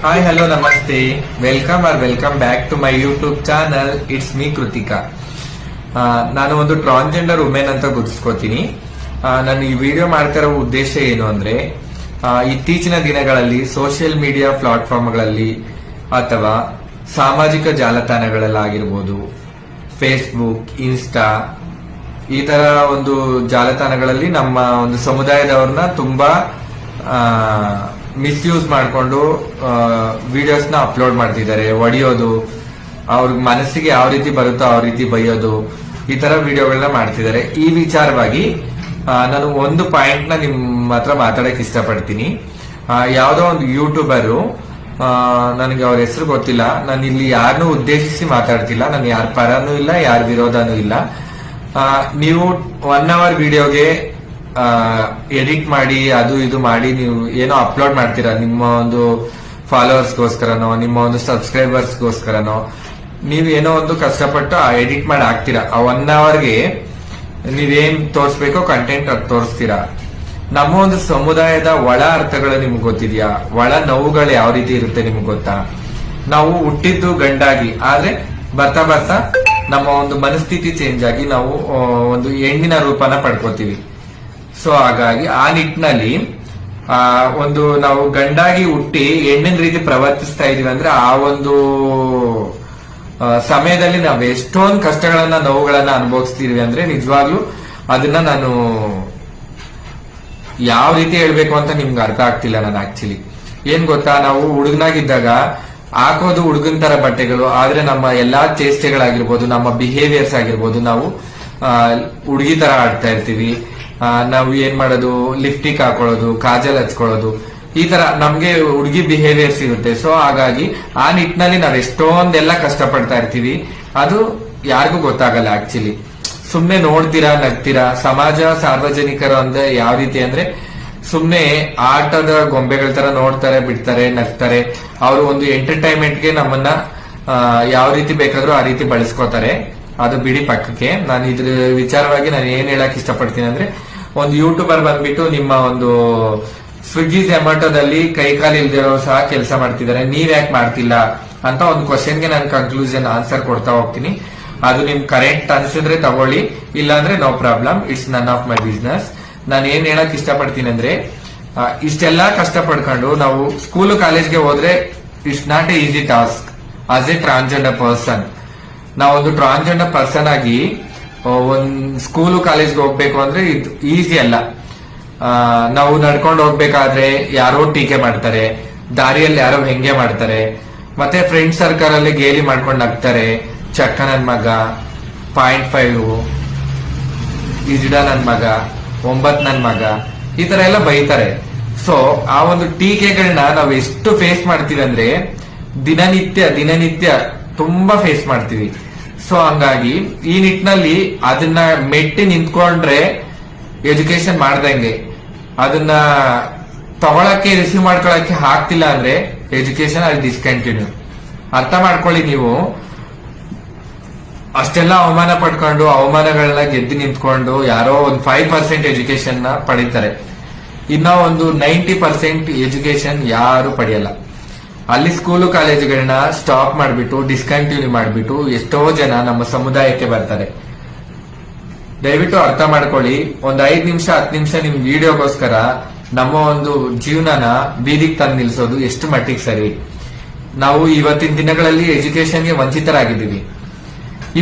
Hi hello ನಮಸ್ತೆ, welcome back to my YouTube channel. It's me Kritika. ನಾನು ಒಂದು transgender women ಅಂತ ಗುರುತಿಸ್ಕೋತೀನಿ. ನಾನು ಈ ವಿಡಿಯೋ ಮಾಡ್ತಿರೋ ಉದ್ದೇಶ ಏನು ಅಂದ್ರೆ, ಇತ್ತೀಚಿನ ದಿನಗಳಲ್ಲಿ ಸೋಷಿಯಲ್ ಮೀಡಿಯಾ ಪ್ಲಾಟ್ಫಾರ್ಮ್ಗಳಲ್ಲಿ ಅಥವಾ ಸಾಮಾಜಿಕ ಜಾಲತಾಣಗಳಲ್ಲಾಗಿರ್ಬೋದು, ಫೇಸ್ಬುಕ್, ಇನ್ಸ್ಟಾ ಈ ತರ ಒಂದು ಜಾಲತಾಣಗಳಲ್ಲಿ ನಮ್ಮ ಒಂದು ಸಮುದಾಯದವ್ರನ್ನ ತುಂಬಾ ಮಿಸ್ಯೂಸ್ ಮಾಡಿಕೊಂಡು ವಿಡಿಯೋಸ್ ನ ಅಪ್ಲೋಡ್ ಮಾಡ್ತಿದ್ದಾರೆ. ಒಡೆಯೋದು, ಅವ್ರ ಮನಸ್ಸಿಗೆ ಯಾವ ರೀತಿ ಬರುತ್ತೋ ಆ ರೀತಿ ಬೈಯೋದು, ಈ ತರ ವಿಡಿಯೋಗಳನ್ನ ಮಾಡ್ತಿದ್ದಾರೆ. ಈ ವಿಚಾರವಾಗಿ ನಾನು ಒಂದು ಪಾಯಿಂಟ್ ನ ನಿಮ್ಮ ಹತ್ರ ಮಾತಾಡಕ್ ಇಷ್ಟಪಡ್ತೀನಿ. ಯಾವ್ದೋ ಒಂದು ಯೂಟ್ಯೂಬರು, ನನಗೆ ಅವ್ರ ಹೆಸರು ಗೊತ್ತಿಲ್ಲ, ನಾನು ಇಲ್ಲಿ ಯಾರನ್ನೂ ಉದ್ದೇಶಿಸಿ ಮಾತಾಡ್ತಿಲ್ಲ, ನಾನು ಯಾರ ಪರನೂ ಇಲ್ಲ, ಯಾರ ವಿರೋಧನೂ ಇಲ್ಲ. ನೀವು 1 hour ವಿಡಿಯೋಗೆ ಎಡಿಟ್ ಮಾಡಿ ಅದು ಇದು ಮಾಡಿ ನೀವು ಏನೋ ಅಪ್ಲೋಡ್ ಮಾಡ್ತೀರಾ, ನಿಮ್ಮ ಒಂದು ಫಾಲೋವರ್ಸ್ಗೋಸ್ಕರನೋ ನಿಮ್ಮ ಒಂದು ಸಬ್ಸ್ಕ್ರೈಬರ್ಸ್ಗೋಸ್ಕರನೋ ನೀವು ಏನೋ ಒಂದು ಕಷ್ಟಪಟ್ಟು ಎಡಿಟ್ ಮಾಡಿ ಹಾಕ್ತೀರಾ. ಆ 1 hourಗೆ ನೀವೇನ್ ತೋರಿಸ್ಬೇಕೋ ಕಂಟೆಂಟ್ ಅದು ತೋರಿಸ್ತೀರಾ. ನಮ್ಮ ಒಂದು ಸಮುದಾಯದ ಒಳ ಅರ್ಥಗಳು ನಿಮ್ಗೆ ಗೊತ್ತಿದ್ಯಾ? ಒಳ ನೋವುಗಳು ಯಾವ ರೀತಿ ಇರುತ್ತೆ ನಿಮ್ಗೆ ಗೊತ್ತಾ? ನಾವು ಹುಟ್ಟಿದ್ದು ಗಂಡಾಗಿ, ಆದ್ರೆ ಬರ್ತಾ ಬರ್ತಾ ನಮ್ಮ ಒಂದು ಮನಸ್ಥಿತಿ ಚೇಂಜ್ ಆಗಿ ನಾವು ಒಂದು ಹೆಣ್ಣಿನ ರೂಪನ ಪಡ್ಕೋತೀವಿ. ಸೊ ಹಾಗಾಗಿ ಆ ನಿಟ್ಟಿನಲ್ಲಿ ಒಂದು ನಾವು ಗಂಡಾಗಿ ಹುಟ್ಟಿ ಹೆಣ್ಣಿನ ರೀತಿ ಪ್ರವರ್ತಿಸ್ತಾ ಇದೀವಿ ಅಂದ್ರೆ ಆ ಒಂದು ಸಮಯದಲ್ಲಿ ನಾವು ಎಷ್ಟೊಂದು ಕಷ್ಟಗಳನ್ನ ನೋವುಗಳನ್ನ ಅನುಭವಿಸ್ತೀವಿ ಅಂದ್ರೆ ನಿಜವಾಗ್ಲೂ ಅದನ್ನ ನಾನು ಯಾವ ರೀತಿ ಹೇಳ್ಬೇಕು ಅಂತ ನಿಮ್ಗೆ ಅರ್ಥ ಆಗ್ತಿಲ್ಲ. ನಾನು ಆಕ್ಚುಲಿ ಏನ್ ಗೊತ್ತಾ, ನಾವು ಹುಡುಗನಾಗಿದ್ದಾಗ ಹಾಕೋದು ಹುಡುಗನ್ ತರ ಬಟ್ಟೆಗಳು, ಆದ್ರೆ ನಮ್ಮ ಎಲ್ಲಾ ಚೇಷ್ಟೆಗಳಾಗಿರ್ಬೋದು, ನಮ್ಮ ಬಿಹೇವಿಯರ್ಸ್ ಆಗಿರ್ಬೋದು, ನಾವು ಹುಡುಗಿ ತರ ಆಡ್ತಾ ಇರ್ತೀವಿ. ನಾವು ಏನ್ ಮಾಡೋದು, ಲಿಪ್ಟಿಕ್ ಹಾಕೊಳ್ಳೋದು, ಕಾಜಲ್ ಹಚ್ಕೊಳ್ಳೋದು, ಈ ತರ ನಮ್ಗೆ ಹುಡುಗಿ ಬಿಹೇವಿಯರ್ಸ್ ಇರುತ್ತೆ. ಸೊ ಹಾಗಾಗಿ ಆ ನಿಟ್ಟಿನಲ್ಲಿ ನಾವ್ ಎಷ್ಟೊಂದೆಲ್ಲ ಕಷ್ಟಪಡ್ತಾ ಇರ್ತೀವಿ. ಅದು ಯಾರಿಗೂ ಗೊತ್ತಾಗಲ್ಲ ಆಕ್ಚುಲಿ. ಸುಮ್ನೆ ನೋಡ್ತೀರಾ, ನಗ್ತೀರಾ. ಸಮಾಜ ಸಾರ್ವಜನಿಕರು ಅಂದ್ರೆ ಯಾವ ರೀತಿ ಅಂದ್ರೆ ಸುಮ್ನೆ ಆಟದ ಗೊಂಬೆಗಳ ತರ ನೋಡ್ತಾರೆ, ಬಿಡ್ತಾರೆ, ನಗ್ತಾರೆ. ಅವರು ಒಂದು ಎಂಟರ್ಟೈನ್ಮೆಂಟ್ಗೆ ನಮ್ಮನ್ನ ಯಾವ ರೀತಿ ಬೇಕಾದ್ರೂ ಆ ರೀತಿ ಬಳಸ್ಕೋತಾರೆ. ಅದು ಬಿಡಿ ಪಕ್ಕಕ್ಕೆ. ನಾನು ಇದ್ರ ವಿಚಾರವಾಗಿ ನಾನು ಏನ್ ಹೇಳಕ್ ಇಷ್ಟಪಡ್ತೀನಿ ಅಂದ್ರೆ, ಒಂದು ಯೂಟ್ಯೂಬರ್ ಬಂದ್ಬಿಟ್ಟು ನಿಮ್ಮ ಒಂದು ಸ್ವಿಗ್ಗಿ ಝೊಮ್ಯಾಟೋದಲ್ಲಿ ಕೈ ಕಾಲು ಇಲ್ದಿರೋ ಸಹ ಕೆಲಸ ಮಾಡ್ತಿದ್ದಾರೆ, ನೀವ್ ಯಾಕೆ ಮಾಡ್ತಿಲ್ಲ ಅಂತ ಒಂದು ಕ್ವಶನ್ಗೆ ನಾನು ಕನ್ಕ್ಲೂಷನ್ ಆನ್ಸರ್ ಕೊಡ್ತಾ ಹೋಗ್ತೀನಿ. ಅದು ನಿಮ್ ಕರೆಕ್ಟ್ ಅನ್ಸಿದ್ರೆ ತಗೊಳ್ಳಿ, ಇಲ್ಲಾಂದ್ರೆ no problem, it's none of my business. ನಾನು ಏನ್ ಹೇಳಕ್ ಇಷ್ಟಪಡ್ತೀನಿ ಅಂದ್ರೆ, ಇಷ್ಟೆಲ್ಲಾ ಕಷ್ಟ ಪಡ್ಕೊಂಡು ನಾವು ಸ್ಕೂಲ್ ಕಾಲೇಜ್ಗೆ ಹೋದ್ರೆ it's not A easy task as A transgender person. ನಾವೊಂದು ಟ್ರಾನ್ಸ್ಜೆಂಡರ್ ಪರ್ಸನ್ ಆಗಿ ಒಂದ್ ಸ್ಕೂಲು ಕಾಲೇಜ್ಗೆ ಹೋಗ್ಬೇಕು ಅಂದ್ರೆ ಇದು ಈಸಿ ಅಲ್ಲ. ನಾವು ನಡ್ಕೊಂಡು ಹೋಗ್ಬೇಕಾದ್ರೆ ಯಾರೋ ಟೀಕೆ ಮಾಡ್ತಾರೆ, ದಾರಿಯಲ್ಲಿ ಯಾರೋ ಹೆಂಗೆ ಮಾಡ್ತಾರೆ, ಮತ್ತೆ ಫ್ರೆಂಡ್ ಸರ್ಕಲ್ ಅಲ್ಲಿ ಗೇಲಿ ಮಾಡ್ಕೊಂಡು ನಗ್ತಾರೆ. ಚಕ್ಕ ನನ್ ಮಗ, 0.5 ಇಜಿಡ ನನ್ ಮಗ, 9 ನನ್ ಮಗ, ಈ ತರ ಎಲ್ಲ ಬೈತಾರೆ. ಸೊ ಆ ಒಂದು ಟೀಕೆಗಳನ್ನ ನಾವು ಎಷ್ಟು ಫೇಸ್ ಮಾಡ್ತೀವಿ ಅಂದ್ರೆ ದಿನನಿತ್ಯ ತುಂಬಾ ಫೇಸ್ ಮಾಡ್ತೀವಿ. ಸೊ ಹಂಗಾಗಿ ಈ ನಿಟ್ಟಿನಲ್ಲಿ ಅದನ್ನ ಮೆಟ್ಟಿ ನಿಂತ್ಕೊಂಡ್ರೆ ಎಜುಕೇಶನ್ ಮಾಡ್ದಂಗೆ, ಅದನ್ನ ತಗೊಳಕ್ಕೆ ರಿಸೀವ್ ಮಾಡ್ಕೊಳಕ್ಕೆ ಆಗ್ತಿಲ್ಲ ಅಂದ್ರೆ ಎಜುಕೇಶನ್ ಅಲ್ಲಿ ಡಿಸ್ಕಂಟಿನ್ಯೂ. ಅರ್ಥ ಮಾಡ್ಕೊಳ್ಳಿ. ನೀವು ಅಷ್ಟೆಲ್ಲ ಅವಮಾನ ಪಡ್ಕೊಂಡು ಅವಮಾನಗಳನ್ನ ಗೆದ್ದು ನಿಂತ್ಕೊಂಡು ಯಾರೋ ಒಂದು 5% ಎಜುಕೇಶನ್ ನ ಪಡಿತಾರೆ, ಇನ್ನ ಒಂದು 90% ಎಜುಕೇಶನ್ ಯಾರು ಪಡೆಯಲ್ಲ. ಅಲ್ಲಿ ಸ್ಕೂಲು ಕಾಲೇಜುಗಳನ್ನ ಸ್ಟಾಪ್ ಮಾಡ್ಬಿಟ್ಟು ಡಿಸ್ಕಂಟಿನ್ಯೂ ಮಾಡ್ಬಿಟ್ಟು ಎಷ್ಟೋ ಜನ ನಮ್ಮ ಸಮುದಾಯಕ್ಕೆ ಬರ್ತಾರೆ. ದಯವಿಟ್ಟು ಅರ್ಥ ಮಾಡ್ಕೊಳ್ಳಿ. ಒಂದ್ 5 ನಿಮಿಷ 10 ನಿಮಿಷ ನಿಮ್ ವಿಡಿಯೋಗೋಸ್ಕರ ನಮ್ಮ ಒಂದು ಜೀವನನ ಬೀದಿಗೆ ತಂದು ನಿಲ್ಸೋದು ಎಷ್ಟು ಮಟ್ಟಿಗೆ ಸರಿ? ನಾವು ಇವತ್ತಿನ ದಿನಗಳಲ್ಲಿ ಎಜುಕೇಶನ್ಗೆ ವಂಚಿತರಾಗಿದ್ದೀವಿ.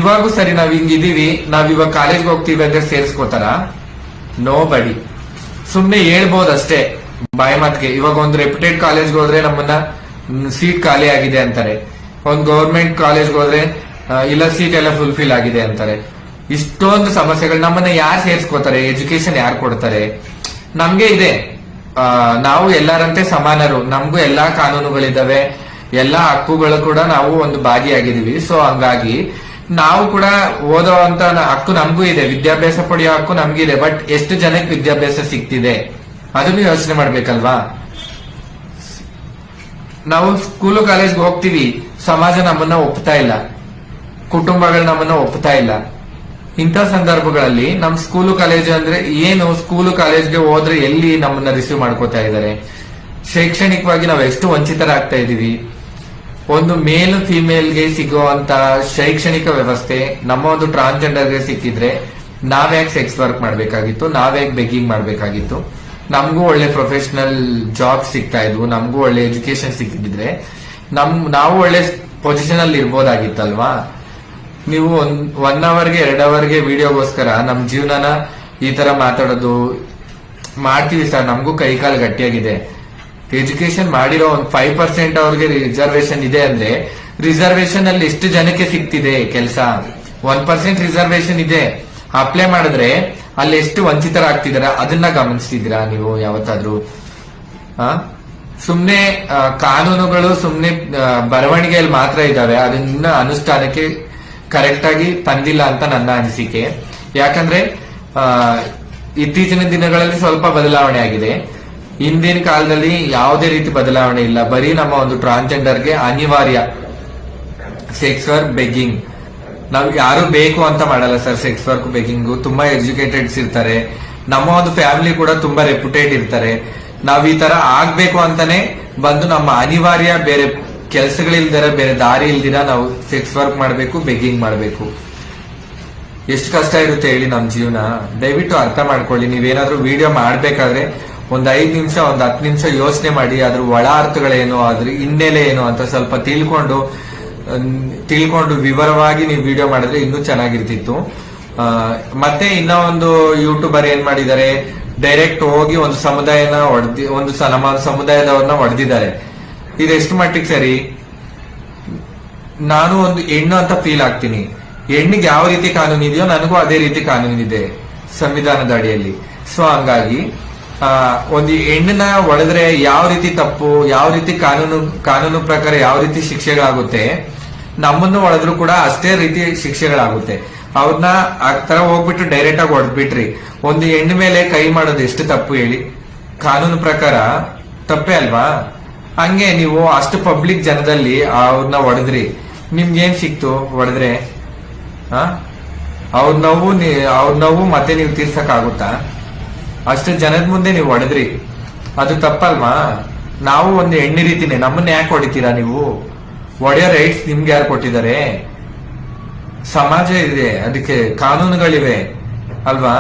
ಇವಾಗೂ ಸರಿ, ನಾವ್ ಹಿಂಗಿದೀವಿ, ನಾವ್ ಇವಾಗ ಕಾಲೇಜ್ಗೆ ಹೋಗ್ತೀವಿ ಅಂದ್ರೆ ಸೇರ್ಸ್ಕೋತಾರ? ನೋ ಬಡಿ. ಸುಮ್ನೆ ಹೇಳ್ಬೋದಷ್ಟೇ ಬಾಯಿ ಮಾತಿಗೆ. ಇವಾಗ ಒಂದು ರೆಪ್ಯೂಟೆಡ್ ಕಾಲೇಜ್ಗೆ ಹೋದ್ರೆ ನಮ್ಮನ್ನ ಸೀಟ್ ಖಾಲಿ ಆಗಿದೆ ಅಂತಾರೆ, ಒಂದು ಗವರ್ಮೆಂಟ್ ಕಾಲೇಜ್ಗೆ ಹೋದ್ರೆ ಇಲ್ಲ ಸೀಟ್ ಎಲ್ಲ ಫುಲ್ಫಿಲ್ ಆಗಿದೆ ಅಂತಾರೆ. ಇಷ್ಟೊಂದು ಸಮಸ್ಯೆಗಳು. ನಮ್ಮನ್ನ ಯಾರು ಸೇರ್ಸ್ಕೋತಾರೆ? ಎಜುಕೇಶನ್ ಯಾರು ಕೊಡ್ತಾರೆ? ನಮ್ಗೆ ಇದೆ, ನಾವು ಎಲ್ಲರಂತೆ ಸಮಾನರು, ನಮಗೂ ಎಲ್ಲಾ ಕಾನೂನುಗಳಿದಾವೆ, ಎಲ್ಲಾ ಹಕ್ಕುಗಳು ಕೂಡ ನಾವು ಒಂದು ಭಾಗಿಯಾಗಿದ್ದೀವಿ. ಸೊ ಹಂಗಾಗಿ ನಾವು ಕೂಡ ಓದೋ ಅಂತ ಹಕ್ಕು ನಮಗೂ ಇದೆ, ವಿದ್ಯಾಭ್ಯಾಸ ಪಡೆಯೋ ಹಕ್ಕು ನಮ್ಗಿದೆ. ಬಟ್ ಎಷ್ಟು ಜನಕ್ಕೆ ವಿದ್ಯಾಭ್ಯಾಸ ಸಿಗ್ತಿದೆ ಅದನ್ನು ಯೋಚನೆ ಮಾಡ್ಬೇಕಲ್ವಾ? ನಾವು ಸ್ಕೂಲು ಕಾಲೇಜ್ಗೆ ಹೋಗ್ತೀವಿ, ಸಮಾಜ ನಮ್ಮನ್ನ ಒಪ್ತಾ ಇಲ್ಲ, ಕುಟುಂಬಗಳು ನಮ್ಮನ್ನ ಒಪ್ತಾ ಇಲ್ಲ. ಇಂಥ ಸಂದರ್ಭಗಳಲ್ಲಿ ನಮ್ ಸ್ಕೂಲು ಕಾಲೇಜು ಅಂದ್ರೆ ಏನು? ಸ್ಕೂಲು ಕಾಲೇಜ್ಗೆ ಹೋದ್ರೆ ಎಲ್ಲಿ ನಮ್ಮನ್ನ ರಿಸೀವ್ ಮಾಡ್ಕೋತಾ ಇದ್ದಾರೆ? ಶೈಕ್ಷಣಿಕವಾಗಿ ನಾವು ಎಷ್ಟು ವಂಚಿತರಾಗ್ತಾ ಇದೀವಿ. ಒಂದು ಮೇಲ್ ಫಿಮೇಲ್ಗೆ ಸಿಗುವಂತ ಶೈಕ್ಷಣಿಕ ವ್ಯವಸ್ಥೆ ನಮ್ಮ ಒಂದು ಟ್ರಾನ್ಸ್ಜೆಂಡರ್ಗೆ ಸಿಕ್ಕಿದ್ರೆ ನಾವ್ಯಾಕೆ ಸೆಕ್ಸ್ ವರ್ಕ್ ಮಾಡ್ಬೇಕಾಗಿತ್ತು, ನಾವ್ಯಾಕೆ ಬೆಗ್ಗಿಂಗ್ ಮಾಡ್ಬೇಕಾಗಿತ್ತು. ನಮಗೂ ಒಳ್ಳೆ ಪ್ರೊಫೆಷನಲ್ ಜಾಬ್ ಸಿಗ್ತಾ ಇದ್ವು, ನಮಗೂ ಒಳ್ಳೆ ಎಜುಕೇಶನ್ ಸಿಕ್ಕಿದ್ರೆ ನಾವು ಒಳ್ಳೆ ಪೊಸಿಷನ್ ಅಲ್ಲಿ ಇರ್ಬೋದಾಗಿತ್ತಲ್ವಾ. ನೀವು 1 ಅವರ್ಗೆ 2 ಅವರ್ಗೆ ವಿಡಿಯೋಗೋಸ್ಕರ ನಮ್ ಜೀವನನ ಈ ತರ ಮಾತಾಡೋದು ಮಾಡ್ತೀವಿ ಸರ್. ನಮಗೂ ಕೈಕಾಲು ಗಟ್ಟಿಯಾಗಿದೆ. ಎಜುಕೇಶನ್ ಮಾಡಿರೋ 5% ಅವ್ರಿಗೆ ರಿಸರ್ವೇಶನ್ ಇದೆ ಅಂದ್ರೆ ರಿಸರ್ವೇಶನ್ ಅಲ್ಲಿ ಎಷ್ಟು ಜನಕ್ಕೆ ಸಿಗ್ತಿದೆ ಕೆಲಸ. 1% ರಿಸರ್ವೇಶನ್ ಇದೆ, ಅಪ್ಲೈ ಮಾಡಿದ್ರೆ ಅಲ್ಲಿ ಎಷ್ಟು ವಂಚಿತರಾಗ್ತಿದಾರ ಅದನ್ನ ಗಮನಿಸ್ತಿದ್ದೀರಾ ನೀವು ಯಾವತ್ತಾದ್ರೂ? ಸುಮ್ನೆ ಕಾನೂನುಗಳು ಸುಮ್ನೆ ಬರವಣಿಗೆಯಲ್ಲಿ ಮಾತ್ರ ಇದಾವೆ, ಅದನ್ನ ಅನುಷ್ಠಾನಕ್ಕೆ ಕರೆಕ್ಟ್ ಆಗಿ ತಂದಿಲ್ಲ ಅಂತ ನನ್ನ ಅನಿಸಿಕೆ. ಯಾಕಂದ್ರೆ ಇತ್ತೀಚಿನ ದಿನಗಳಲ್ಲಿ ಸ್ವಲ್ಪ ಬದಲಾವಣೆ ಆಗಿದೆ. ಹಿಂದಿನ ಕಾಲದಲ್ಲಿ ಯಾವುದೇ ರೀತಿ ಬದಲಾವಣೆ ಇಲ್ಲ. ಬರೀ ನಮ್ಮ ಒಂದು ಟ್ರಾನ್ಸ್ಜೆಂಡರ್ಗೆ ಅನಿವಾರ್ಯ ಸೆಕ್ಸ್ ವರ್ಕ್ ಬೆಗ್ಗಿಂಗ್. ನಾವು ಯಾರು ಬೇಕು ಅಂತ ಮಾಡಲ್ಲ ಸರ್. ಸೆಕ್ಸ್ ವರ್ಕ್ ಬೆಗ್ಗಿಂಗ್ ತುಂಬಾ ಎಜುಕೇಟೆಡ್ಸ್ ಇರ್ತಾರೆ, ನಮ್ಮ ಒಂದು ಫ್ಯಾಮಿಲಿ ಕೂಡ ತುಂಬಾ ರೆಪ್ಯುಟೇಡ್ ಇರ್ತಾರೆ. ನಾವ್ ಈ ತರ ಆಗ್ಬೇಕು ಅಂತಾನೆ ಬಂದು ನಮ್ಮ ಅನಿವಾರ್ಯ, ಬೇರೆ ಕೆಲಸಗಳಿಲ್ದಿರ ಬೇರೆ ದಾರಿ ಇಲ್ದಿರ ನಾವು ಸೆಕ್ಸ್ ವರ್ಕ್ ಮಾಡ್ಬೇಕು, ಬೆಗ್ಗಿಂಗ್ ಮಾಡ್ಬೇಕು. ಎಷ್ಟು ಕಷ್ಟ ಇರುತ್ತೆ ಹೇಳಿ ನಮ್ ಜೀವನ. ದಯವಿಟ್ಟು ಅರ್ಥ ಮಾಡ್ಕೊಳ್ಳಿ. ನೀವೇನಾದ್ರೂ ವಿಡಿಯೋ ಮಾಡ್ಬೇಕಾದ್ರೆ 5 ನಿಮಿಷ 10 ನಿಮಿಷ ಯೋಚನೆ ಮಾಡಿ, ಅದ್ರ ಒಳ ಅರ್ಥಗಳೇನು, ಅದ್ರ ಹಿನ್ನೆಲೆ ಏನು ಅಂತ ಸ್ವಲ್ಪ ತಿಳ್ಕೊಂಡು ವಿವರವಾಗಿ ನೀವು ವಿಡಿಯೋ ಮಾಡಿದ್ರೆ ಇನ್ನೂ ಚೆನ್ನಾಗಿರ್ತಿತ್ತು. ಮತ್ತೆ ಇನ್ನ ಒಂದು ಯೂಟ್ಯೂಬರ್ ಏನ್ ಮಾಡಿದ್ದಾರೆ, ಡೈರೆಕ್ಟ್ ಹೋಗಿ ಒಂದು ಸಮುದಾಯನ ನಮ್ಮ ಸಮುದಾಯದವ್ರನ್ನ ಹೊಡೆದಿದ್ದಾರೆ. ಇದೆಷ್ಟು ಮಟ್ಟಿಗೆ ಸರಿ? ನಾನು ಒಂದು ಹೆಣ್ಣು ಅಂತ ಫೀಲ್ ಆಗ್ತೀನಿ. ಹೆಣ್ಣಿಗೆ ಯಾವ ರೀತಿ ಕಾನೂನು ಇದೆಯೋ ನನಗೂ ಅದೇ ರೀತಿ ಕಾನೂನಿದೆ ಸಂವಿಧಾನದ ಅಡಿಯಲ್ಲಿ. ಸೊ ಹಂಗಾಗಿ ಒಂದು ಹೆಣ್ಣನ್ನ ಹೊಡೆದ್ರೆ ಯಾವ ರೀತಿ ತಪ್ಪು, ಯಾವ ರೀತಿ ಕಾನೂನು ಪ್ರಕಾರ ಯಾವ ರೀತಿ ಶಿಕ್ಷೆಗಳಾಗುತ್ತೆ, ನಮ್ಮನ್ನು ಹೊಡೆದ್ರು ಕೂಡ ಅಷ್ಟೇ ರೀತಿ ಶಿಕ್ಷೆಗಳಾಗುತ್ತೆ. ಅವ್ರನ್ನ ಆ ತರ ಹೋಗ್ಬಿಟ್ಟು ಡೈರೆಕ್ಟ್ ಆಗಿ ಹೊಡೆದ್ಬಿಟ್ರಿ. ಒಂದು ಹೆಣ್ಣು ಮೇಲೆ ಕೈ ಮಾಡೋದು ಎಷ್ಟು ತಪ್ಪು ಹೇಳಿ? ಕಾನೂನು ಪ್ರಕಾರ ತಪ್ಪೇ ಅಲ್ವಾ? ಹಂಗೆ ನೀವು ಅಷ್ಟು ಪಬ್ಲಿಕ್ ಜನದಲ್ಲಿ ಅವ್ರನ್ನ ಹೊಡೆದ್ರಿ, ನಿಮ್ಗೇನ್ ಸಿಕ್ತು ಹೊಡೆದ್ರೆ? ಅವ್ರ ನೋವು ಮತ್ತೆ ನೀವು ತೀರ್ಸಕ್ ಆಗುತ್ತಾ? ಅಷ್ಟು ಜನದ ಮುಂದೆ ನೀವು ಹೊಡೆದ್ರಿ, ಅದು ತಪ್ಪಲ್ವಾ? ನಾವು ಒಂದು ಹೆಣ್ಣು ರೀತಿನೇ, ನಮ್ಮನ್ನ ಯಾಕೆ ಹೊಡಿತೀರಾ ನೀವು? ಹೊಡೆಯೋ ರೈಟ್ಸ್ ನಿಮ್ಗೆ ಯಾರು ಕೊಟ್ಟಿದ್ದಾರೆ? ಸಮಾಜ ಇದೆ, ಅದಕ್ಕೆ ಕಾನೂನುಗಳಿವೆ ಅಲ್ವಾ?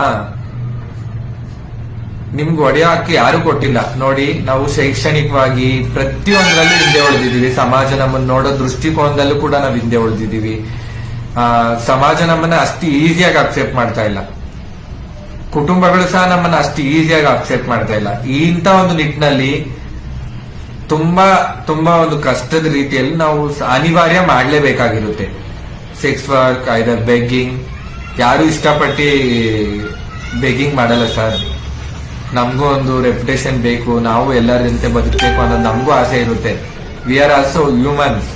ನಿಮ್ಗೆ ಹೊಡೆಯೋ ಹಕ್ಕಿ ಯಾರು ಕೊಟ್ಟಿಲ್ಲ. ನೋಡಿ, ನಾವು ಶೈಕ್ಷಣಿಕವಾಗಿ ಪ್ರತಿಯೊಂದರಲ್ಲೂ ಹಿಂದೆ ಉಳಿದಿದ್ದೀವಿ. ಸಮಾಜ ನಮ್ಮನ್ನ ನೋಡೋ ದೃಷ್ಟಿಕೋನದಲ್ಲೂ ಕೂಡ ನಾವು ಹಿಂದೆ ಉಳಿದಿದ್ದೀವಿ. ಸಮಾಜ ನಮ್ಮನ್ನ ಅಷ್ಟು ಈಸಿಯಾಗಿ ಅಕ್ಸೆಪ್ಟ್ ಮಾಡ್ತಾ ಇಲ್ಲ. ಕುಟುಂಬಗಳು ಸಹ ನಮ್ಮನ್ನ ಅಷ್ಟು ಈಸಿಯಾಗಿ ಅಕ್ಸೆಪ್ಟ್ ಮಾಡ್ತಾ ಇಲ್ಲ. ಇಂಥ ಒಂದು ನಿಟ್ಟಿನಲ್ಲಿ ತುಂಬಾ ಒಂದು ಕಷ್ಟದ ರೀತಿಯಲ್ಲಿ ನಾವು ಅನಿವಾರ್ಯ ಮಾಡ್ಲೇಬೇಕಾಗಿರುತ್ತೆ ಸೆಕ್ಸ್ ವರ್ಕ್, ಐದರ್ ಬೆಗ್ಗಿಂಗ್. ಯಾರು ಇಷ್ಟಪಟ್ಟು ಬೆಗ್ಗಿಂಗ್ ಮಾಡಲ್ಲ ಸರ್. ನಮಗೂ ಒಂದು ರೆಪ್ಯುಟೇಷನ್ ಬೇಕು, ನಾವು ಎಲ್ಲರಂತೆ ಬದುಕಬೇಕು ಅನ್ನೋದು ನಮಗೂ ಆಸೆ ಇರುತ್ತೆ. ವಿ ಆರ್ ಆಲ್ಸೋ ಹ್ಯೂಮನ್ಸ್,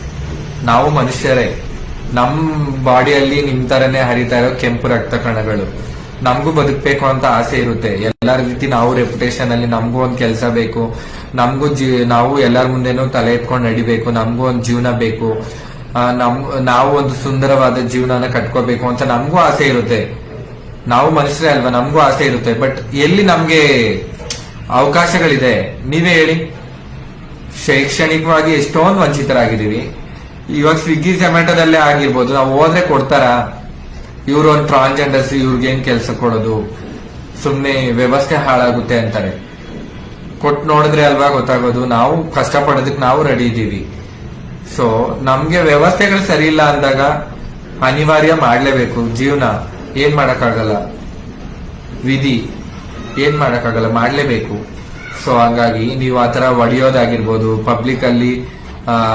ನಾವು ಮನುಷ್ಯರೇ. ನಮ್ ಬಾಡಿಯಲ್ಲಿ ನಿಮ್ ತರನೇ ಹರಿತಾ ಇರೋ ಕೆಂಪು ರಕ್ತ ಕಣಗಳು. ನಮಗೂ ಬದುಕಬೇಕು ಅಂತ ಆಸೆ ಇರುತ್ತೆ. ಎಲ್ಲರ ರೀತಿ ನಾವು ರೆಪ್ಯುಟೇಷನ್ ಅಲ್ಲಿ ನಮಗೂ ಒಂದ್ ಕೆಲಸ ಬೇಕು, ನಾವು ಎಲ್ಲರ ಮುಂದೆನೂ ತಲೆ ಎತ್ಕೊಂಡು ನಡಿಬೇಕು, ನಮಗೂ ಒಂದ್ ಜೀವನ ಬೇಕು, ನಾವು ಒಂದು ಸುಂದರವಾದ ಜೀವನನ ಕಟ್ಕೋಬೇಕು ಅಂತ ನಮಗೂ ಆಸೆ ಇರುತ್ತೆ. ನಾವು ಮನುಷ್ಯರೇ ಅಲ್ವಾ, ನಮಗೂ ಆಸೆ ಇರುತ್ತೆ. ಬಟ್ ಎಲ್ಲಿ ನಮ್ಗೆ ಅವಕಾಶಗಳಿದೆ ನೀವೇ ಹೇಳಿ? ಶೈಕ್ಷಣಿಕವಾಗಿ ಎಷ್ಟೊಂದು ವಂಚಿತರಾಗಿದ್ದೀವಿ. ಇವಾಗ ಸ್ವಿಗ್ಗಿ ಝೊಮ್ಯಾಟೋದಲ್ಲೇ ಆಗಿರ್ಬೋದು, ನಾವು ಹೋದ್ರೆ ಕೊಡ್ತಾರ? ಇವ್ರು ಒಂದು ಟ್ರಾನ್ಸ್ಜೆಂಡರ್ಸ್, ಇವ್ರಿಗೇನ್ ಕೆಲಸ ಕೊಡೋದು? ಸುಮ್ನೆ ವ್ಯವಸ್ಥೆ ಹಾಳಾಗುತ್ತೆ ಅಂತಾರೆ. ಕೊಟ್ಟು ನೋಡಿದ್ರೆ ಅಲ್ವಾ ಗೊತ್ತಾಗೋದು. ನಾವು ಕಷ್ಟಪಡೋದಕ್ಕೆ ನಾವು ರೆಡಿ ಇದ್ದೀವಿ. ಸೊ ನಮ್ಗೆ ವ್ಯವಸ್ಥೆಗಳು ಸರಿ ಇಲ್ಲ ಅಂದಾಗ ಅನಿವಾರ್ಯ ಮಾಡ್ಲೇಬೇಕು. ಜೀವನ ಏನ್ ಮಾಡಕ್ಕಾಗಲ್ಲ, ವಿಧಿ ಏನ್ ಮಾಡಕ್ಕಾಗಲ್ಲ, ಮಾಡ್ಲೇಬೇಕು. ಸೊ ಹಂಗಾಗಿ ನೀವು ಆತರ ಹೊಡೆಯೋದಾಗಿರ್ಬೋದು, ಪಬ್ಲಿಕ್ ಅಲ್ಲಿ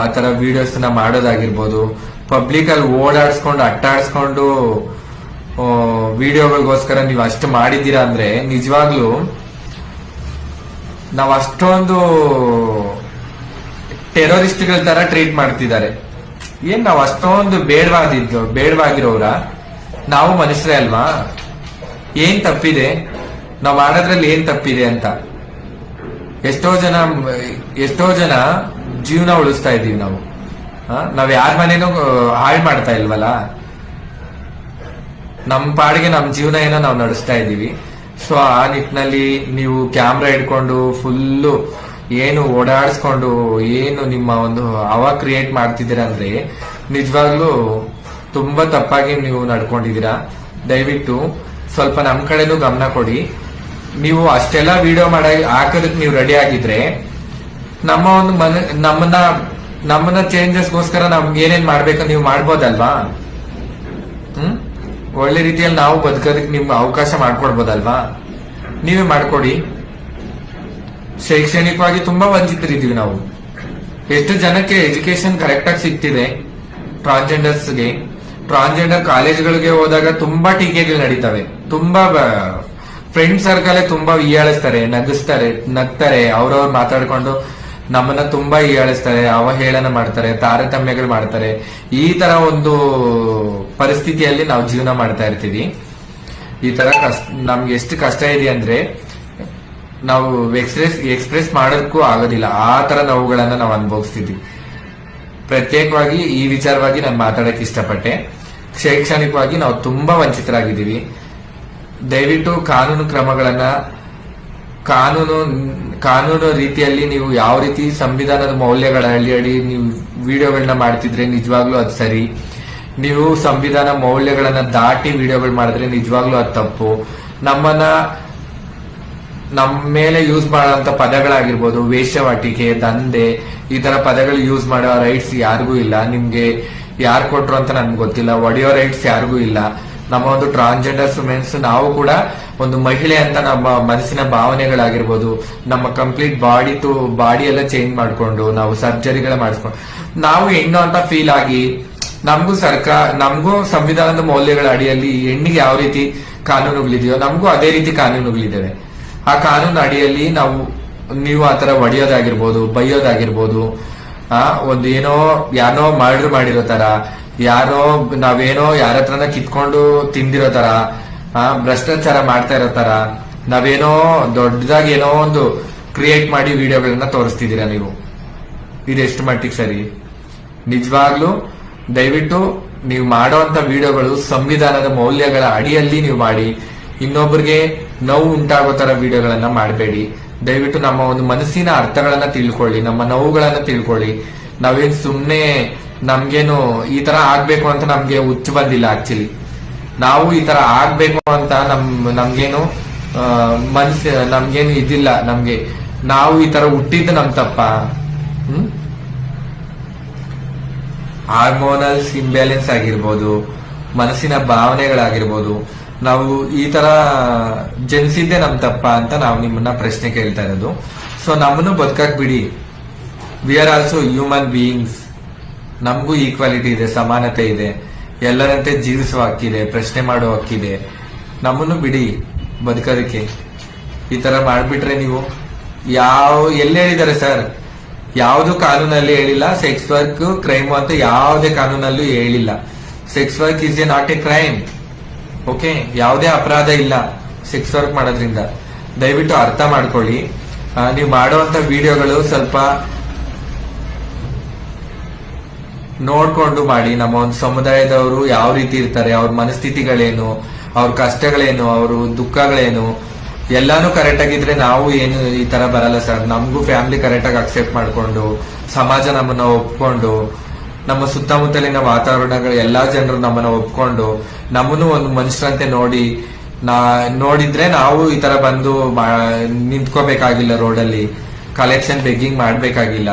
ಆತರ ವಿಡಿಯೋಸ್ ನ ಮಾಡೋದಾಗಿರ್ಬೋದು, ಪಬ್ಲಿಕ್ ಅಲ್ಲಿ ಓಡಾಡ್ಸ್ಕೊಂಡು ಅಟ್ಟಾಡ್ಸ್ಕೊಂಡು ವಿಡಿಯೋಗಳಿಗೋಸ್ಕರ ನೀವು ಅಷ್ಟು ಮಾಡಿದ್ದೀರಾ ಅಂದ್ರೆ ನಿಜವಾಗ್ಲೂ ನಾವು ಅಷ್ಟೊಂದು ಟೆರರಿಸ್ಟ್ಗಳ ತರ ಟ್ರೀಟ್ ಮಾಡ್ತಿದ್ದಾರೆ. ಏನ್ ನಾವು ಅಷ್ಟೊಂದು ಬೇಡವಾಗಿರೋರ? ನಾವು ಮನುಷ್ಯರೇ ಅಲ್ವಾ? ಏನ್ ತಪ್ಪಿದೆ? ನಾವು ಮಾಡೋದ್ರಲ್ಲಿ ಏನ್ ತಪ್ಪಿದೆ ಅಂತ ಎಷ್ಟೋ ಜನ ಜೀವನ ಉಳಿಸ್ತಾ ಇದೀವಿ ನಾವು. ನಾವ್ ಯಾರ ಮನೇನೂ ಹಾಳು ಮಾಡ್ತಾ ಇಲ್ವಲ್ಲ. ನಮ್ ಪಾಡಿಗೆ ನಮ್ ಜೀವನ ಏನೋ ನಾವು ನಡೆಸ್ತಾ ಇದೀವಿ. ಸೊ ಆ ನಿಟ್ಟಿನಲ್ಲಿ ನೀವು ಕ್ಯಾಮ್ರಾ ಇಟ್ಕೊಂಡು ಫುಲ್ಲು ಏನು ಓಡಾಡಿಸ್ಕೊಂಡು ಏನು ನಿಮ್ಮ ಒಂದು ಹವಾ ಕ್ರಿಯೇಟ್ ಮಾಡ್ತಿದ್ದೀರಾ ಅಂದ್ರೆ ನಿಜವಾಗ್ಲೂ ತುಂಬಾ ತಪ್ಪಾಗಿ ನೀವು ನಡ್ಕೊಂಡಿದ್ದೀರಾ. ದಯವಿಟ್ಟು ಸ್ವಲ್ಪ ನಮ್ ಕಡೆನೂ ಗಮನ ಕೊಡಿ. ನೀವು ಅಷ್ಟೆಲ್ಲ ವಿಡಿಯೋ ಹಾಕೋದಕ್ಕೆ ನೀವು ರೆಡಿ ಆಗಿದ್ರೆ ನಮ್ಮ ಒಂದು ನಮ್ಮನ್ನ ಚೇಂಜಸ್ಗೋಸ್ಕರ ನಮ್ಗೆ ಏನೇನ್ ಮಾಡ್ಬೇಕು ನೀವು ಮಾಡ್ಬೋದಲ್ವಾ? ಒಳ್ಳೆ ರೀತಿಯಲ್ಲಿ ನಾವು ಬದುಕೋದಕ್ಕೆ ನಿಮ್ಗೆ ಅವಕಾಶ ಮಾಡ್ಕೊಡ್ಬೋದಲ್ವಾ? ನೀವೇ ಮಾಡ್ಕೊಡಿ. ಶೈಕ್ಷಣಿಕವಾಗಿ ತುಂಬಾ ವಂಚಿತರಿದ್ದೀವಿ ನಾವು. ಎಷ್ಟು ಜನಕ್ಕೆ ಎಜುಕೇಶನ್ ಕರೆಕ್ಟ್ ಆಗಿ ಸಿಗ್ತಿದೆ ಟ್ರಾನ್ಸ್ಜೆಂಡರ್ಸ್ಗೆ. ಟ್ರಾನ್ಸ್ಜೆಂಡರ್ ಕಾಲೇಜ್ಗಳಿಗೆ ಹೋದಾಗ ತುಂಬಾ ಟೀಕೆಗಳು ನಡೀತವೆ. ತುಂಬಾ ಫ್ರೆಂಡ್ ಸರ್ಕಲ್ ತುಂಬಾ ಹೀಯಾಳಿಸ್ತಾರೆ, ನಗ್ತಾರೆ, ಅವ್ರವ್ರು ಮಾತಾಡ್ಕೊಂಡು ನಮ್ಮನ್ನ ತುಂಬಾ ಹೀಯಾಳಿಸ್ತಾರೆ, ಅವಹೇಳನ ಮಾಡ್ತಾರೆ, ತಾರತಮ್ಯಗಳು ಮಾಡ್ತಾರೆ. ಈ ತರ ಒಂದು ಪರಿಸ್ಥಿತಿಯಲ್ಲಿ ನಾವು ಜೀವನ ಮಾಡ್ತಾ ಇರ್ತೀವಿ. ಈ ತರ ನಮ್ಗೆ ಎಷ್ಟು ಕಷ್ಟ ಇದೆ ಅಂದ್ರೆ ನಾವು ಎಕ್ಸ್ಪ್ರೆಸ್ ಮಾಡೋದಕ್ಕೂ ಆಗೋದಿಲ್ಲ. ಆ ತರ ನೋವುಗಳನ್ನ ನಾವು ಅನುಭವಿಸ್ತಿದ್ವಿ. ಪ್ರತ್ಯೇಕವಾಗಿ ಈ ವಿಚಾರವಾಗಿ ನಾನು ಮಾತಾಡಕ್ ಇಷ್ಟಪಟ್ಟೆ. ಶೈಕ್ಷಣಿಕವಾಗಿ ನಾವು ತುಂಬಾ ವಂಚಿತರಾಗಿದ್ದೀವಿ. ದಯವಿಟ್ಟು ಕಾನೂನು ಕ್ರಮಗಳನ್ನ ಕಾನೂನು ರೀತಿಯಲ್ಲಿ ನೀವು ಯಾವ ರೀತಿ ಸಂವಿಧಾನದ ಮೌಲ್ಯಗಳ ಅಡಿ ನೀವು ವಿಡಿಯೋಗಳನ್ನ ಮಾಡ್ತಿದ್ರೆ ನಿಜವಾಗ್ಲೂ ಅದು ಸರಿ. ನೀವು ಸಂವಿಧಾನ ಮೌಲ್ಯಗಳನ್ನ ದಾಟಿ ವಿಡಿಯೋಗಳು ಮಾಡಿದ್ರೆ ನಿಜವಾಗ್ಲೂ ಅದು ತಪ್ಪು. ನಮ್ಮ ಮೇಲೆ ಯೂಸ್ ಮಾಡುವಂತ ಪದಗಳಾಗಿರ್ಬೋದು, ವೇಶ್ಯವಾಟಿಕೆ, ದಂಧೆ, ಈ ತರ ಪದಗಳು ಯೂಸ್ ಮಾಡೋ ರೈಟ್ಸ್ ಯಾರಿಗೂ ಇಲ್ಲ. ನಿಮ್ಗೆ ಯಾರು ಕೊಟ್ರು ಅಂತ ನನ್ಗೆ ಗೊತ್ತಿಲ್ಲ. ಒಡೆಯೋ ರೈಟ್ಸ್ ಯಾರಿಗೂ ಇಲ್ಲ. ನಮ್ಮ ಒಂದು ಟ್ರಾನ್ಸ್ಜೆಂಡರ್ಸ್ ಮೆನ್ಸ್ ನಾವು ಕೂಡ ಒಂದು ಮಹಿಳೆ ಅಂತ ನಮ್ಮ ಮನಸ್ಸಿನ ಭಾವನೆಗಳಾಗಿರ್ಬೋದು, ನಮ್ಮ ಕಂಪ್ಲೀಟ್ ಬಾಡಿ ಎಲ್ಲ ಚೇಂಜ್ ಮಾಡ್ಕೊಂಡು ನಾವು ಸರ್ಜರಿಗಳ ಮಾಡಿಸ್ಕೊಂಡು ನಾವು ಹೆಣ್ಣು ಅಂತ ಫೀಲ್ ಆಗಿ ನಮಗೂ ಸಂವಿಧಾನದ ಮೌಲ್ಯಗಳ ಅಡಿಯಲ್ಲಿ ಹೆಣ್ಣಿಗೆ ಯಾವ ರೀತಿ ಕಾನೂನುಗಳಿದೆಯೋ ನಮಗೂ ಅದೇ ರೀತಿ ಕಾನೂನುಗಳಿದ್ದಾವೆ. ಆ ಕಾನೂನು ಅಡಿಯಲ್ಲಿ ನೀವು ಆತರ ಹೊಡೆಯೋದಾಗಿರ್ಬೋದು, ಬೈಯೋದಾಗಿರ್ಬೋದು, ಒಂದು ಯಾರೋ ಮರ್ಡರ್ ಮಾಡಿರೋ ತರ, ನಾವೇನೋ ಯಾರ ಹತ್ರನ ಕಿತ್ಕೊಂಡು ತಿಂದಿರೋ ತರ, ಭ್ರಷ್ಟಾಚಾರ ಮಾಡ್ತಾ ಇರೋ ತರ, ನಾವೇನೋ ದೊಡ್ಡದಾಗಿ ಏನೋ ಒಂದು ಕ್ರಿಯೇಟ್ ಮಾಡಿ ವಿಡಿಯೋಗಳನ್ನ ತೋರಿಸ್ತಿದ್ದೀರಾ ನೀವು. ಇದೆಷ್ಟು ಮಟ್ಟಿಗೆ ಸರಿ? ನಿಜವಾಗ್ಲೂ ದಯವಿಟ್ಟು ನೀವು ಮಾಡೋಂತ ವಿಡಿಯೋಗಳು ಸಂವಿಧಾನದ ಮೌಲ್ಯಗಳ ಅಡಿಯಲ್ಲಿ ನೀವು ಮಾಡಿ. ಇನ್ನೊಬ್ಬರಿಗೆ ನೋವು ಉಂಟಾಗೋ ತರ ವಿಡಿಯೋಗಳನ್ನ ಮಾಡಬೇಡಿ. ದಯವಿಟ್ಟು ನಮ್ಮ ಒಂದು ಮನಸ್ಸಿನ ಅರ್ಥಗಳನ್ನ ತಿಳ್ಕೊಳ್ಳಿ, ನಮ್ಮ ನೋವುಗಳನ್ನ ತಿಳ್ಕೊಳ್ಳಿ. ನಾವೇನ್ ಸುಮ್ನೆ ನಮ್ಗೇನು ಈ ತರ ಆಗ್ಬೇಕು ಅಂತ ನಮ್ಗೆ ಹುಚ್ಚು ಬಂದಿಲ್ಲ. ಆಕ್ಚುಲಿ ನಾವು ಈ ತರ ಆಗ್ಬೇಕು ಅಂತ ನಮ್ಗೇನು ನಮ್ಗೇನು ಇದಿಲ್ಲ. ನಾವು ಈ ತರ ಹುಟ್ಟಿದ್ದು ನಮ್ ತಪ್ಪ? ಹಾರ್ಮೋನಲ್ಸ್ ಇಂಬ್ಯಾಲೆನ್ಸ್ ಆಗಿರ್ಬೋದು, ಮನಸ್ಸಿನ ಭಾವನೆಗಳಾಗಿರ್ಬೋದು, ನಾವು ಈ ತರ ಜನಿಸಿದ್ದೆ ನಮ್ ತಪ್ಪ ಅಂತ ನಾವು ನಿಮ್ಮನ್ನ ಪ್ರಶ್ನೆ ಕೇಳ್ತಾ ಇರೋದು. ಸೊ ನಮ್ಮನ್ನು ಬದುಕಕ್ ಬಿಡಿ. We are also human beings. ನಮಗೂ ಈಕ್ವಾಲಿಟಿ ಇದೆ, ಸಮಾನತೆ ಇದೆ, ಎಲ್ಲರಂತೆ ಜೀವಿಸುವ ಹಕ್ಕಿದೆ, ಪ್ರಶ್ನೆ ಮಾಡುವ ಹಕ್ಕಿದೆ. ನಮ್ಮನ್ನು ಬಿಡಿ ಬದುಕೋದಕ್ಕೆ. ಈ ತರ ಮಾಡ್ಬಿಟ್ರೆ ನೀವು ಎಲ್ಲಿ ಹೇಳಿದ್ದಾರೆ ಸರ್? ಯಾವುದು ಕಾನೂನಲ್ಲಿ ಹೇಳಿಲ್ಲ. ಸೆಕ್ಸ್ ವರ್ಕ್ ಕ್ರೈಮ್ ಅಂತ ಯಾವುದೇ ಕಾನೂನಲ್ಲೂ ಹೇಳಿಲ್ಲ. Sex work is A not A crime. Okay, ಯಾವುದೇ ಅಪರಾಧ ಇಲ್ಲ ಸೆಕ್ಸ್ ವರ್ಕ್ ಮಾಡೋದ್ರಿಂದ. ದಯವಿಟ್ಟು ಅರ್ಥ ಮಾಡ್ಕೊಳ್ಳಿ. ನೀವು ಮಾಡುವಂತ ವಿಡಿಯೋಗಳು ಸ್ವಲ್ಪ ನೋಡ್ಕೊಂಡು ಮಾಡಿ. ನಮ್ಮ ಒಂದು ಸಮುದಾಯದವರು ಯಾವ ರೀತಿ ಇರ್ತಾರೆ, ಅವ್ರ ಮನಸ್ಥಿತಿಗಳೇನು, ಅವ್ರ ಕಷ್ಟಗಳೇನು, ಅವ್ರ ದುಃಖಗಳೇನು, ಎಲ್ಲಾನು ಕರೆಕ್ಟ್ ಆಗಿದ್ರೆ ನಾವು ಏನು ಈ ತರ ಬರಲ್ಲ ಸರ್. ನಮಗೂ ಫ್ಯಾಮಿಲಿ ಕರೆಕ್ಟ್ ಆಗಿ ಅಕ್ಸೆಪ್ಟ್ ಮಾಡ್ಕೊಂಡು, ಸಮಾಜ ನಮ್ಮನ್ನ ಒಪ್ಕೊಂಡು, ನಮ್ಮ ಸುತ್ತಮುತ್ತಲಿನ ವಾತಾವರಣಗಳು ಎಲ್ಲಾ ಜನರು ನಮ್ಮನ್ನ ಒಪ್ಕೊಂಡು, ನಮ್ಮನ್ನು ಒಂದು ಮನುಷ್ಯರಂತೆ ನೋಡಿದ್ರೆ ನಾವು ಈ ತರ ಬಂದು ನಿಂತ್ಕೋಬೇಕಾಗಿಲ್ಲ ರೋಡಲ್ಲಿ, ಕಲೆಕ್ಷನ್ ಬೆಗ್ಗಿಂಗ್ ಮಾಡ್ಬೇಕಾಗಿಲ್ಲ.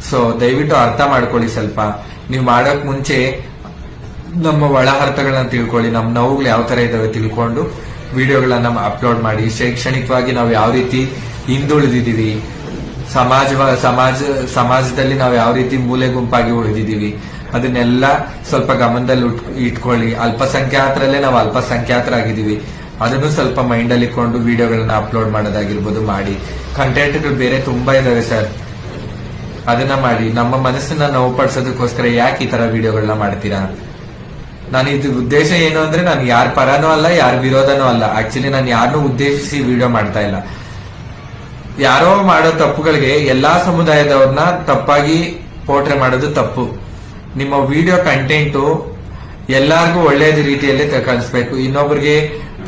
ಸೊ ದಯವಿಟ್ಟು ಅರ್ಥ ಮಾಡ್ಕೊಳ್ಳಿ. ಸ್ವಲ್ಪ ನೀವು ಮಾಡೋಕ್ ಮುಂಚೆ ನಮ್ಮ ಒಳ ಅರ್ಥಗಳನ್ನ ತಿಳ್ಕೊಳ್ಳಿ. ನಮ್ಮ ನೋವುಗಳು ಯಾವ ತರ ಇದಾವೆ ತಿಳ್ಕೊಂಡು ವಿಡಿಯೋಗಳನ್ನ ಅಪ್ಲೋಡ್ ಮಾಡಿ. ಶೈಕ್ಷಣಿಕವಾಗಿ ನಾವು ಯಾವ ರೀತಿ ಹಿಂದುಳಿದಿದ್ದೀವಿ, ಸಮಾಜದಲ್ಲಿ ನಾವು ಯಾವ ರೀತಿ ಮೂಲೆ ಗುಂಪಾಗಿ ಉಳಿದಿದ್ದೀವಿ, ಅದನ್ನೆಲ್ಲ ಸ್ವಲ್ಪ ಗಮನದಲ್ಲಿ ಇಟ್ಕೊಳ್ಳಿ. ಅಲ್ಪಸಂಖ್ಯಾತರಲ್ಲೇ ನಾವು ಅಲ್ಪಸಂಖ್ಯಾತರಾಗಿದ್ದೀವಿ. ಅದನ್ನು ಸ್ವಲ್ಪ ಮೈಂಡ್ ಅಲ್ಲಿ ಇಟ್ಕೊಂಡು ವಿಡಿಯೋಗಳನ್ನ ಅಪ್ಲೋಡ್ ಮಾಡೋದಾಗಿರ್ಬೋದು ಮಾಡಿ. ಕಂಟೆಂಟ್ಗಳು ಬೇರೆ ತುಂಬಾ ಇದಾವೆ ಸರ್, ಅದನ್ನ ಮಾಡಿ. ನಮ್ಮ ಮನಸ್ಸನ್ನ ನೋವು ಪಡಿಸೋದಕ್ಕೋಸ್ಕರ ಯಾಕೆ ಈ ತರ ವಿಡಿಯೋಗಳನ್ನ ಮಾಡ್ತೀರಾ? ನಾನು ಇದು ಉದ್ದೇಶ ಏನು ಅಂದ್ರೆ ನಾನು ಯಾರ ಪರನೂ ಅಲ್ಲ, ಯಾರ ವಿರೋಧನೂ ಅಲ್ಲ. ಆಕ್ಚುಲಿ ನಾನು ಯಾರನ್ನೂ ಉದ್ದೇಶಿಸಿ ವಿಡಿಯೋ ಮಾಡ್ತಾ ಇಲ್ಲ. ಯಾರೋ ಮಾಡೋ ತಪ್ಪುಗಳಿಗೆ ಎಲ್ಲಾ ಸಮುದಾಯದವ್ರನ್ನ ತಪ್ಪಾಗಿ ಪೋಟ್ರೆ ಮಾಡೋದು ತಪ್ಪು. ನಿಮ್ಮ ವಿಡಿಯೋ ಕಂಟೆಂಟು ಎಲ್ಲಾರ್ಗೂ ಒಳ್ಳೆಯದ ರೀತಿಯಲ್ಲಿ ಕಳಿಸ್ಬೇಕು. ಇನ್ನೊಬ್ರಿಗೆ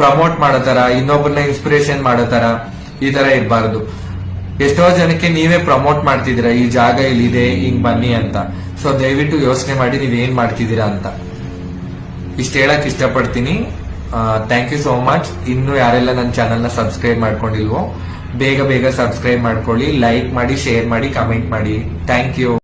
ಪ್ರಮೋಟ್ ಮಾಡೋ ತರ, ಇನ್ನೊಬ್ಬರನ್ನ ಇನ್ಸ್ಪಿರೇಷನ್ ಮಾಡೋ ತರ ಈ ತರ ಇರಬಾರ್ದು. ಎಷ್ಟೋ ಜನಕ್ಕೆ ನೀವೇ ಪ್ರಮೋಟ್ ಮಾಡ್ತಿದ್ದೀರಾ, ಈ ಜಾಗ ಇಲ್ಲಿದೆ ಹಿಂಗ್ ಬನ್ನಿ ಅಂತ. ಸೊ ದಯವಿಟ್ಟು ಯೋಚನೆ ಮಾಡಿ ನೀವ್ ಏನ್ ಮಾಡ್ತಿದ್ದೀರಾ ಅಂತ. ಇಷ್ಟ ಹೇಳಕ್ ಇಷ್ಟಪಡ್ತೀನಿ. Thank you so much. ಇನ್ನು ಯಾರೆಲ್ಲ ನನ್ನ ಚಾನೆಲ್ ನ ಸಬ್ಸ್ಕ್ರೈಬ್ ಮಾಡ್ಕೊಂಡಿಲ್ವೋ ಬೇಗ ಬೇಗ ಸಬ್ಸ್ಕ್ರೈಬ್ ಮಾಡ್ಕೊಳ್ಳಿ, ಲೈಕ್ ಮಾಡಿ, ಶೇರ್ ಮಾಡಿ, ಕಮೆಂಟ್ ಮಾಡಿ. Thank you.